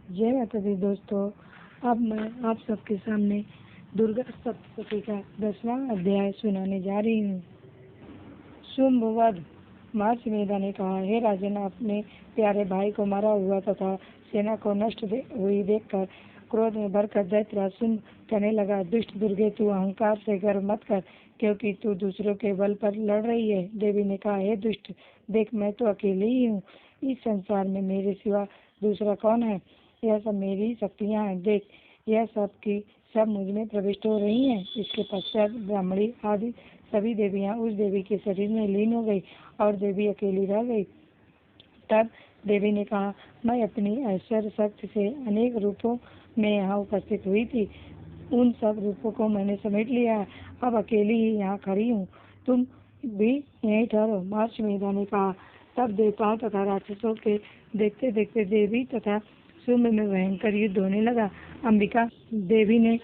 जय माता दी दोस्तों। अब मैं आप सबके सामने दुर्गा सप्तशती का 10वां अध्याय सुनाने जा रही हूँ। शुंभवध। मार्शमेधा ने कहा, हे राजन, अपने प्यारे भाई को मारा हुआ तथा सेना को नष्ट हुई देखकर क्रोध में भरकर दैत्यराज शुंभ कहने लगा, दुष्ट दुर्गे, तू अहंकार से गर्व मत कर, क्योंकि तू दूसरों के बल पर लड़ रही है। देवी ने कहा, हे दुष्ट, देख, मैं तो अकेली ही हूँ। इस संसार में मेरे सिवा दूसरा कौन है? यह सब मेरी शक्तियाँ हैं। देख, यह सब की सब मुझ में प्रविष्ट हो रही हैं। इसके पश्चात ब्राह्मणी आदि सभी देवियाँ उस देवी के शरीर में लीन हो गई और देवी अकेली रह गई। तब देवी ने कहा, मैं अपनी ऐश्वर्य शक्ति से अनेक रूपों में यहाँ उपस्थित हुई थी। उन सब रूपों को मैंने समेट लिया है। अब अकेली ही यहाँ खड़ी हूँ। तुम भी यहीं ठहरो। मार्शमेधा ने कहा। तब देवताओं तथा राक्षसों के देखते देखते देवी तथा शुंभ में भयंकर युद्ध होने लगा। अंबिका देवी ने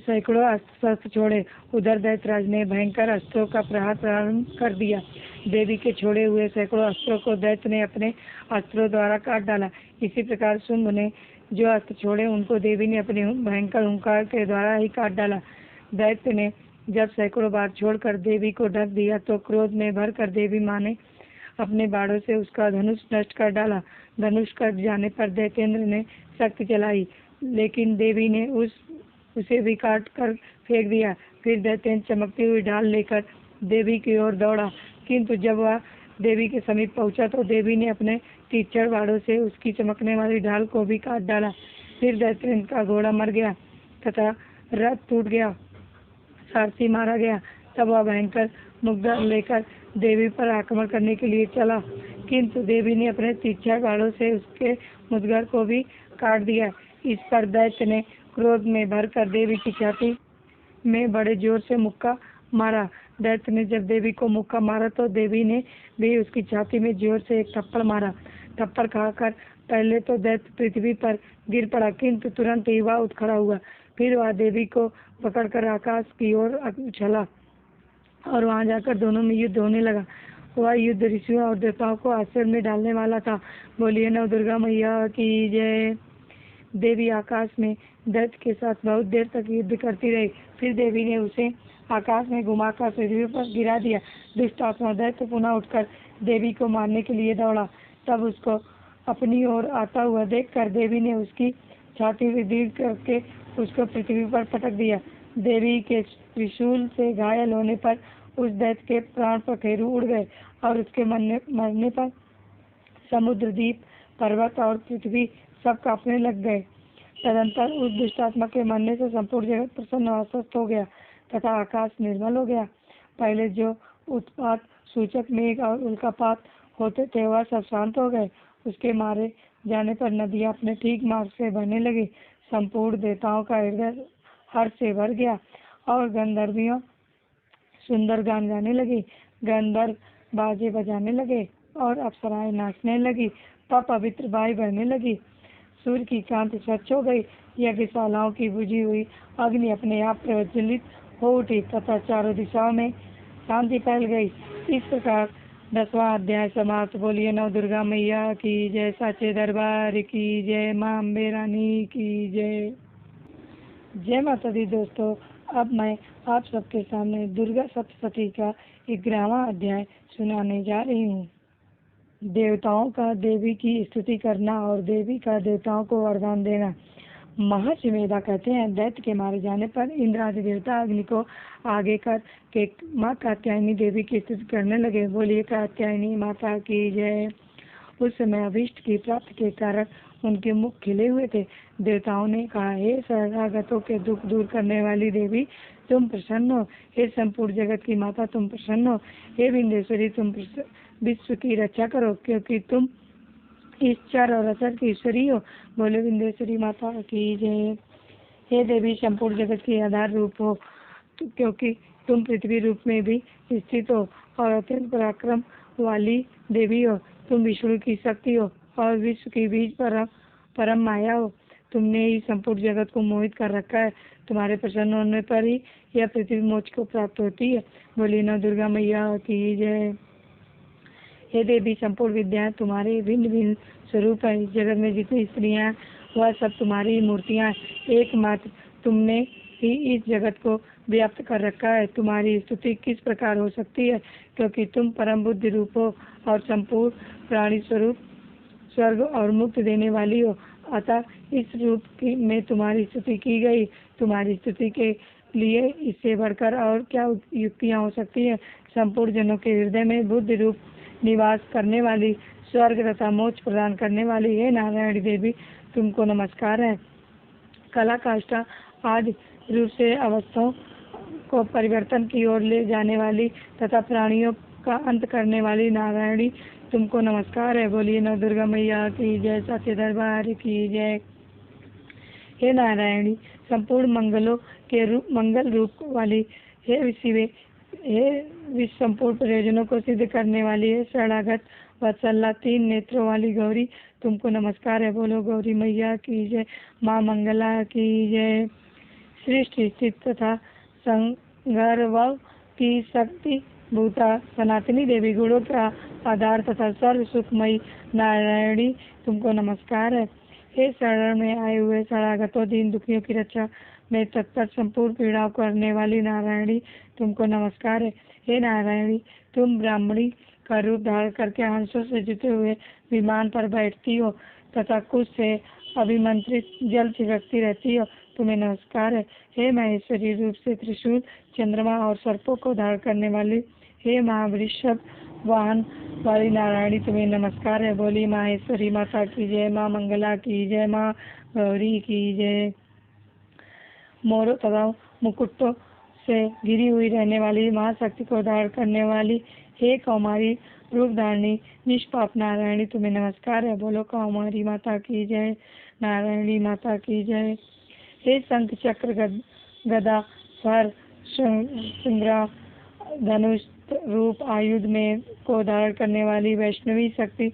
सैकड़ों अस्त्र छोड़े। उधर दैत्यराज ने भयंकर अस्त्रों का प्रहार प्रारंभ कर दिया। देवी के छोड़े हुए सैकड़ों अस्त्रों को दैत्य ने अपने अस्त्रों द्वारा काट डाला। इसी प्रकार शुंभ ने जो अस्त्र छोड़े उनको देवी ने अपने भयंकर हुंकार के द्वारा ही काट डाला। दैत्य ने जब सैकड़ों बार छोड़कर देवी को ढक दिया तो क्रोध में भरकर देवी माँ ने अपने बाणों से उसका धनुष नष्ट कर डाला। धनुष कट जाने पर दैत्येंद्र ने शक्ति चलाई, लेकिन देवी ने उसे भी काट कर फेंक दिया। फिर दैत्येंद्र चमकती हुई ढाल लेकर देवी की ओर दौड़ा, किंतु जब वह देवी के समीप पहुंचा तो देवी ने अपने तीक्ष्ण बाणों से उसकी चमकने वाली ढाल को भी काट डाला। फिर दैत्येंद्र का घोड़ा मर गया तथा रथ टूट गया, सारथी मारा गया। तब वह भयंकर मुद्गर लेकर देवी पर आक्रमण करने के लिए चला, किंतु देवी ने अपने तीक्ष्ण बाणों से उसके मुद्गर को भी काट दिया। इस पर दैत्य ने क्रोध में भरकर देवी की छाती में बड़े जोर से मुक्का मारा। दैत्य ने जब देवी को मुक्का मारा तो देवी ने भी उसकी छाती में जोर से एक थप्पड़ मारा। थप्पड़ खाकर पहले तो दैत्य पृथ्वी पर गिर पड़ा, किंतु तुरंत ही वह उठ खड़ा हुआ। फिर वह देवी को पकड़कर आकाश की ओर उछला और वहां जाकर दोनों में युद्ध होने लगा। वह युद्ध ऋषियों और देवताओं को आश्चर्य में डालने वाला था। बोलिए नव दुर्गा मैया की जय। देवी आकाश में दैत्य के साथ बहुत देर तक युद्ध करती रही। फिर देवी ने उसे आकाश में घुमाकर पृथ्वी पर गिरा दिया। दुष्ट आत्मा दैत्य पुनः उठकर देवी को मारने के लिए दौड़ा। तब उसको अपनी ओर आता हुआ देखकर देवी ने उसकी छाती विदीर्ण करके उसको पृथ्वी पर पटक दिया। देवी के त्रिशूल से घायल होने पर उस दैत्य के प्राण पखेरु उड़ गए और उसके मरने पर समुद्र, द्वीप, पर्वत और पृथ्वी सब कांपने लग गए। तदंतर उस दुष्टात्मा के मरने से संपूर्ण जगत प्रसन्न और आश्वस्त हो गया तथा आकाश निर्मल हो गया। पहले जो उत्पात सूचक मेघ और उल्कापात होते थे वह सब शांत हो गए। उसके मारे जाने पर नदियां अपने ठीक मार्ग से बहने लगी। संपूर्ण देवताओं का हृदय हर्ष से भर गया और गंधर्वियों सुंदर गान गाने लगी। गंधर्व बाजे बजाने लगे और अप्सराएं नाचने लगी। तब पवित्र वायु बहने लगी। सूर्य की कांति स्वच्छ हो गई। यज्ञशालाओं की बुझी हुई अग्नि अपने आप प्रज्वलित हो उठी तथा चारों दिशाओं में शांति फैल गई। इस प्रकार 10वां अध्याय समाप्त। बोलिए नव दुर्गा मैया की जय। साचे दरबार की जय। मां अम्बे रानी की जय। जय माता दी दोस्तों। अब मैं आप सबके सामने दुर्गा सप्तशती का 11वां अध्याय सुनाने जा रही हूँ। देवताओं का देवी की स्तुति करना और देवी का देवताओं को वरदान देना। महर्षि मेधा कहते हैं, दैत्य के मारे जाने पर इंद्र आदि देवता अग्नि को आगे कर के माँ कात्यायनी देवी की स्तुति करने लगे। बोलिए कात्यायनी माता की जय। उस समय अभीष्ट की प्राप्ति के कारण उनके मुख खिले हुए थे। देवताओं ने कहा, हे शरणागतों के दुख दूर करने वाली देवी, तुम प्रसन्न हो। हे संपूर्ण जगत की माता, तुम प्रसन्न हो। हे विंध्येश्वरी, तुम विश्व की रक्षा करो, क्योंकि तुम इस चर और अचर की ईश्वरी हो। बोले विंध्येश्वरी माता की जय। हे देवी, संपूर्ण जगत की आधार रूप हो, क्योंकि तुम पृथ्वी रूप में भी स्थित हो और अत्यंत पराक्रम वाली देवी हो। तुम विष्णु की शक्ति हो और विश्व की बीज परम माया हो। तुमने ही संपूर्ण जगत को मोहित कर रखा है। तुम्हारे प्रसन्न होने पर ही यह पृथ्वी मोक्ष को प्राप्त होती है। बोली नव दुर्गा मैया की जय। हे देवी, संपूर्ण विद्या तुम्हारे भिन्न भिन्न स्वरूप है। जगत में जितनी स्त्रियां वह सब तुम्हारी मूर्तियाँ एकमात्र तुमने ही इस जगत को व्याप्त कर रखा है। तुम्हारी स्तुति किस प्रकार हो सकती है, क्योंकि तुम परम बुद्धि रूप हो और संपूर्ण प्राणी स्वरूप स्वर्ग और मुक्त देने वाली हो। अतः इस रूप में तुम्हारी स्तुति की गई। तुम्हारी स्तुति के लिए इससे बढ़कर और क्या युक्तियाँ हो सकती है। संपूर्ण जनों के हृदय में बुद्धि रूप निवास करने वाली, स्वर्ग तथा मोक्ष प्रदान करने वाली हे नारायणी देवी, तुमको नमस्कार है। कला काष्ठा आदि रूप से अवस्थाओं को परिवर्तन की ओर ले जाने वाली तथा प्राणियों का अंत करने वाली नारायणी, तुमको नमस्कार है। बोलिए नव दुर्गा मैया की जय, सत्य दरबार की जय। हे नारायणी, संपूर्ण मंगलों के मंगल रूप वाली, हे शिवे, हे विश्व संपूर्ण प्रयोजनों को सिद्ध करने वाली, है शरणागत वत्सला, 3 नेत्रों वाली गौरी, तुमको नमस्कार है। बोलो गौरी मैया की जय, माँ मंगला की जय। सृष्टि स्थित तथा संगर्व की शक्ति भूता सनातनी देवी, गुणों का आधार तथा सर्व सुखमयी नारायणी, तुमको नमस्कार है। हे शरण में आए हुए शरणागतों, दीन दुखियों की रक्षा में तत्पर, संपूर्ण पीड़ाओं करने वाली नारायणी, तुमको नमस्कार है। हे नारायणी, तुम ब्राह्मणी का रूप धारण करके हंसों से जुटे हुए विमान पर बैठती हो तथा कुछ से अभिमंत्रित जल छिड़कती रहती हो, तुम्हें नमस्कार है। हे महेश्वरी रूप से त्रिशूल, चंद्रमा और सर्पों को धारण करने वाली, हे महावृषभ वाहन वाली नारायणी, तुम्हें नमस्कार है। बोली माहेश्वरी माता की जय, माँ मंगला की जय, माँ गौरी की जय। मोरों तथा मुकुटों से घिरी हुई रहने वाली, महाशक्ति को धारण करने वाली, हे कौमारी रूप धारणी निष्पाप नारायणी, तुम्हें नमस्कार है। बोलो कौमारी माता की जय, नारायणी माता की जय। हे शंख चक्र गदा स्वर संग्राम धनुष रूप आयुध में को धारण करने वाली वैष्णवी शक्ति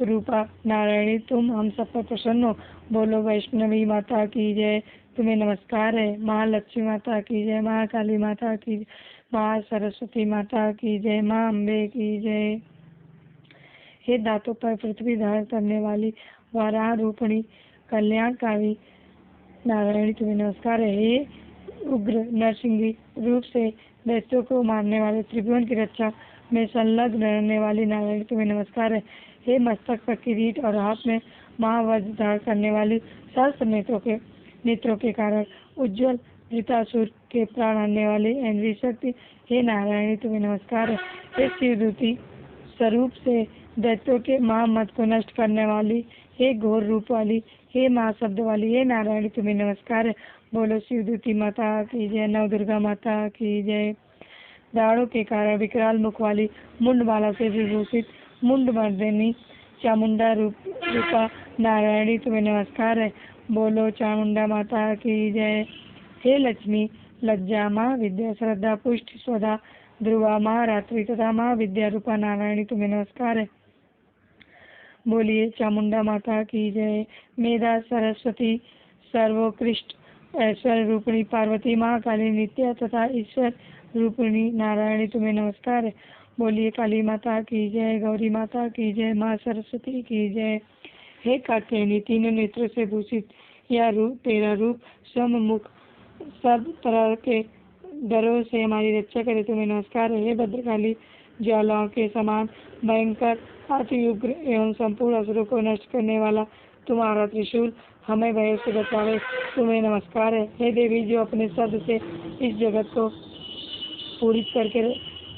रूपा नारायणी, तुम हम सब पर प्रसन्न हो। बोलो वैष्णवी माता की जय, तुम्हें नमस्कार है। महालक्ष्मी माता की जय, महाकाली माता की जय, माँ सरस्वती माता की जय, माँ अम्बे की जय। हे दांतों पर पृथ्वी धारण करने वाली वराह रूपणी कल्याणकारी नारायणी, तुम्हें नमस्कार है। हे उग्र नरसिंही रूप से दैत्यों को मारने वाले, त्रिभुवन की रक्षा में संलग्न रहने वाली नारायणी, तुम्हें नमस्कार है। हे मस्तक पर किरीट और हाथ में महावज्र धारण करने वाली, सहस्त्र नेत्रों के कारण उज्ज्वल वृतासुर के प्राण हरने वाली ऐन्द्री शक्ति, हे नारायणी, तुम्हें नमस्कार है। हे शिवदूती स्वरूप से दैत्यों के महामद को नष्ट करने वाली, हे घोर रूप वाली, हे महाशब्द वाली, हे नारायणी, तुम्हें नमस्कार है। बोलो शिवदूती माता की जय, नव दुर्गा माता की जय। दाढ़ों के कारण विकराल मुख वाली, मुंडमाला से विभूषित मुंड मर्दिनी चामुंडा रूपा नारायणी, तुम्हें नमस्कार है। बोलो चामुंडा माता की जय। हे लक्ष्मी लज्जा, माँ विद्या, श्रद्धा, पुष्टि, स्वधा, ध्रुवा, महारात्रि तथा महाविद्या रूपा नारायणी, तुम्हें नमस्कार है। बोलिए चामुंडा माता की जय। मेधा सरस्वती सर्वोत्कृष्ट ऐश्वर्य रूपिणी पार्वती, महाकाली, नित्य तथा ईश्वर रूपिणी नारायणी, तुम्हें नमस्कार है। बोलिए काली माता की जय, गौरी माता की जय, माँ सरस्वती की जय। हे कात्यायनी, तीनों नेत्रों से भूषित या रूप, तेरा रूप सममुख सब तरह के डरों से हमारी रक्षा करे, तुम्हें नमस्कार है। हे भद्रकाली, ज्वालाओं के समान भयंकर, अति उग्र एवं संपूर्ण असुरों को नष्ट करने वाला तुम्हारा त्रिशूल हमें भय से बचावे, तुम्हें नमस्कार है। हे देवी, जो अपने शब्द से इस जगत को पूरित करके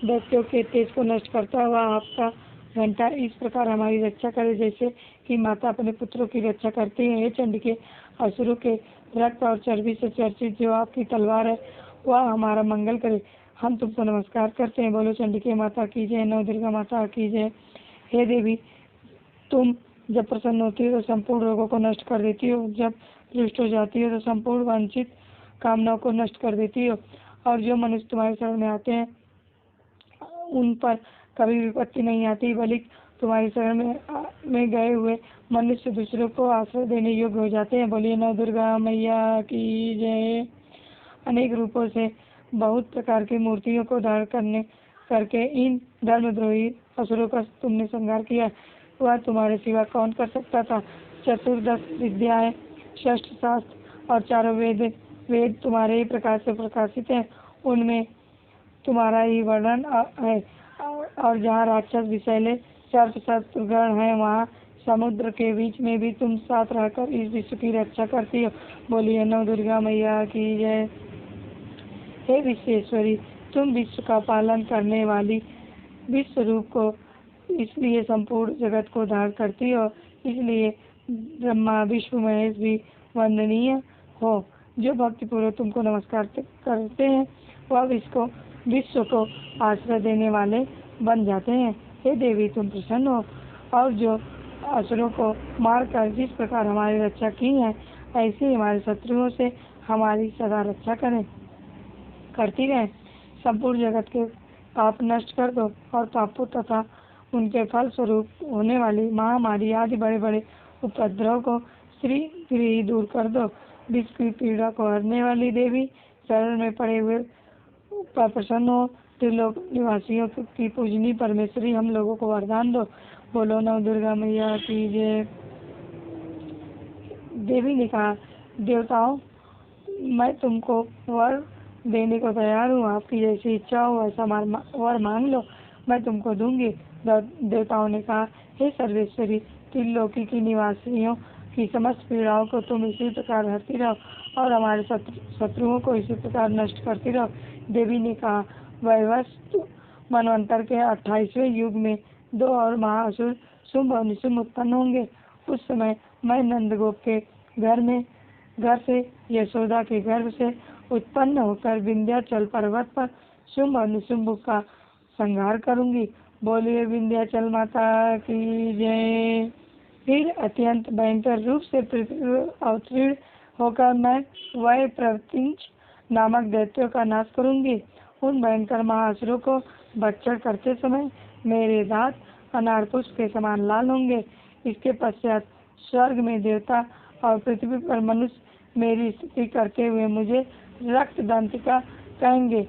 दैत्यों के तेज को नष्ट करता हुआ आपका घंटा इस प्रकार हमारी रक्षा करे, जैसे कि माता अपने पुत्रों की रक्षा करती है। हे चंडिके, असुरों के रक्त और चर्बी से चर्चित जो आपकी तलवार है, वह हमारा मंगल करे, हम तुमको नमस्कार करते हैं। बोलो चंडिके माता की जय, नव दुर्गा माता की जय। हे देवी, तुम जब प्रसन्न होती हो तो संपूर्ण रोगों को नष्ट कर देती हो, जब रुष्ट हो जाती हो तो संपूर्ण वांछित कामनाओं को नष्ट कर देती हो, और जो मनुष्य तुम्हारे शरण में आते हैं उन पर कभी विपत्ति नहीं आती, बल्कि तुम्हारी शरण में गए हुए मनुष्य दूसरों को आश्रय देने योग्य हो जाते हैं। बोलिए नव दुर्गा मैया की जय। अनेक रूपों से बहुत प्रकार की मूर्तियों को धारण करके इन धर्मद्रोही असुरों का तुमने संहार किया, वह तुम्हारे सिवा कौन कर सकता था। चतुर्दश विद्याएं षष्ठ शास्त्र और चारों वेद तुम्हारे ही प्रकाश से प्रकाशित हैं, उनमें तुम्हारा ही वर्णन है। और जहाँ राक्षस विषैले सर्प शत्रुगण है, वहाँ समुद्र के बीच में भी तुम साथ रहकर इस विश्व की रक्षा करती हो। बोलिए नव दुर्गा मैया की जय। हे विश्वेश्वरी, तुम विश्व का पालन करने वाली विश्व रूप को इसलिए संपूर्ण जगत को धारण करती हो, इसलिए ब्रह्मा विष्णु महेश भी वंदनीय हो। जो भक्तिपूर्वक तुमको नमस्कार करते हैं वह विश्व को आश्रय देने वाले बन जाते हैं। हे देवी, तुम प्रसन्न हो और जो असुरों को मारकर जिस प्रकार हमारी रक्षा की है, ऐसे ही हमारे शत्रुओं से हमारी सदा रक्षा करती रहे। संपूर्ण जगत के पाप नष्ट कर दो और पापों तथा उनके फल स्वरूप होने वाली महामारी आदि बड़े बड़े उपद्रव को शीघ्र ही दूर कर दो। विश्व की पीड़ा को हरने वाली देवी, शरण में पड़े हुए पर प्रसन्न हो। त्रिलोक निवासियों की पूजनी परमेश्वरी, हम लोगों को वरदान दो। बोलो नव दुर्गा मैया की जय। देवी ने कहा, देवताओं, मैं तुमको वर देने को तैयार हूँ। आपकी जैसी इच्छा हो वैसा वर मांग लो, मैं तुमको दूंगी। देवताओं ने कहा, हे सर्वेश्वरी, त्रिलोकी की निवासियों की समस्त पीड़ाओं को तुम इसी प्रकार हरती रहो और हमारे शत्रुओं को इसी प्रकार नष्ट करती रहो। देवी ने कहा, वैवस्वत मनवंतर के 28वें युग में 2 और महाअसुर शुंभ और निशुंभ उत्पन्न होंगे। उस समय मैं नंदगोप के घर से यशोदा के गर्भ से उत्पन्न होकर विंध्याचल पर्वत पर शुंभ और निशुंभ का संहार करूंगी। बोलिए विंध्याचल माता की जय। फिर अत्यंत भयंकर रूप से पृथ्वी अवतीर्ण होकर मैं वह प्रत्यंच नामक दैत्यों का नाश करूंगी। उन भयंकर महाअसुरों को भक्षण करते समय मेरे दांत अनार पुष्प के समान लाल होंगे। इसके पश्चात स्वर्ग में देवता और पृथ्वी पर मनुष्य मेरी स्तुति करते हुए मुझे रक्त दंतिका कहेंगे।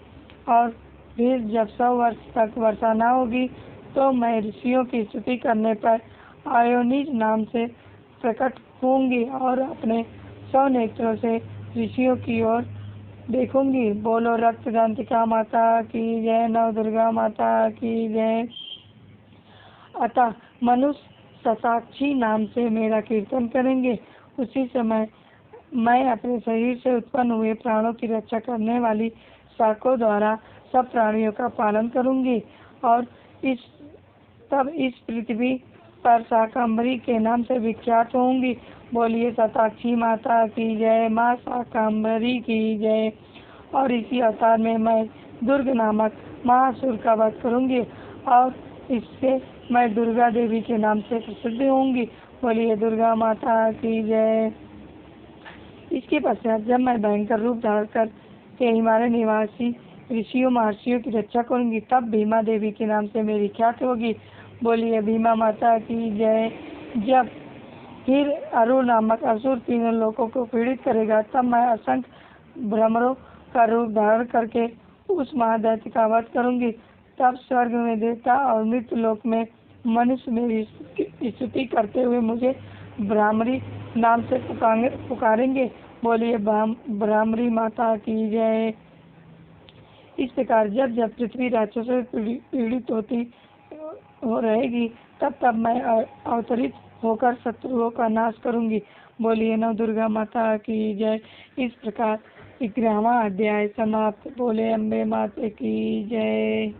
और फिर जब 100 वर्ष तक वर्षा न होगी तो मैं ऋषियों की स्तुति करने पर आयोनिज नाम से प्रकट होंगी और अपने 100 नेत्रों से ऋषियों की ओर देखूंगी। बोलो रक्त दंतिका माता की जय, नव दुर्गा माता की जय। अतः मनुष्य शताक्षी नाम से मेरा कीर्तन करेंगे। उसी समय मैं अपने शरीर से उत्पन्न हुए प्राणों की रक्षा करने वाली शाखों द्वारा सब प्राणियों का पालन करूंगी और तब इस पृथ्वी पर शाकंभरी के नाम से विख्यात होंगी। बोलिए शताक्षी माता की जय, माँ शाकंभरी की जय। और इसी अवतार में मैं दुर्ग नामक महासुर का वध करूंगी और इससे मैं दुर्गा देवी के नाम से प्रसिद्ध होंगी। बोलिए दुर्गा माता की जय। इसके पश्चात जब मैं भयंकर रूप धारण कर के हिमालय निवासी ऋषियों महर्षियों की रक्षा करूंगी, तब भीमा देवी के नाम से मेरी ख्याति होगी। बोलिए भीमा माता की जय। जब फिर अरुण नामक असुर तीनों लोगों को पीड़ित करेगा, तब मैं असंख्य भ्रमरों का रूप धारण करके उस महादैत्य का वध करूंगी। तब स्वर्ग में देवता और मृत्यु लोक में मनुष्य मेरी स्तुति करते हुए मुझे भ्रामरी नाम से पुकारेंगे। बोलिए भ्रामरी माता की जय। इस प्रकार जब जब पृथ्वी राक्षसों से पीड़ित हो रहेगी, तब मैं अवतरित होकर शत्रुओं का नाश करूंगी। बोलिए नव दुर्गा माता की जय। इस प्रकार 11वां अध्याय समाप्त। बोले अम्बे माता की जय।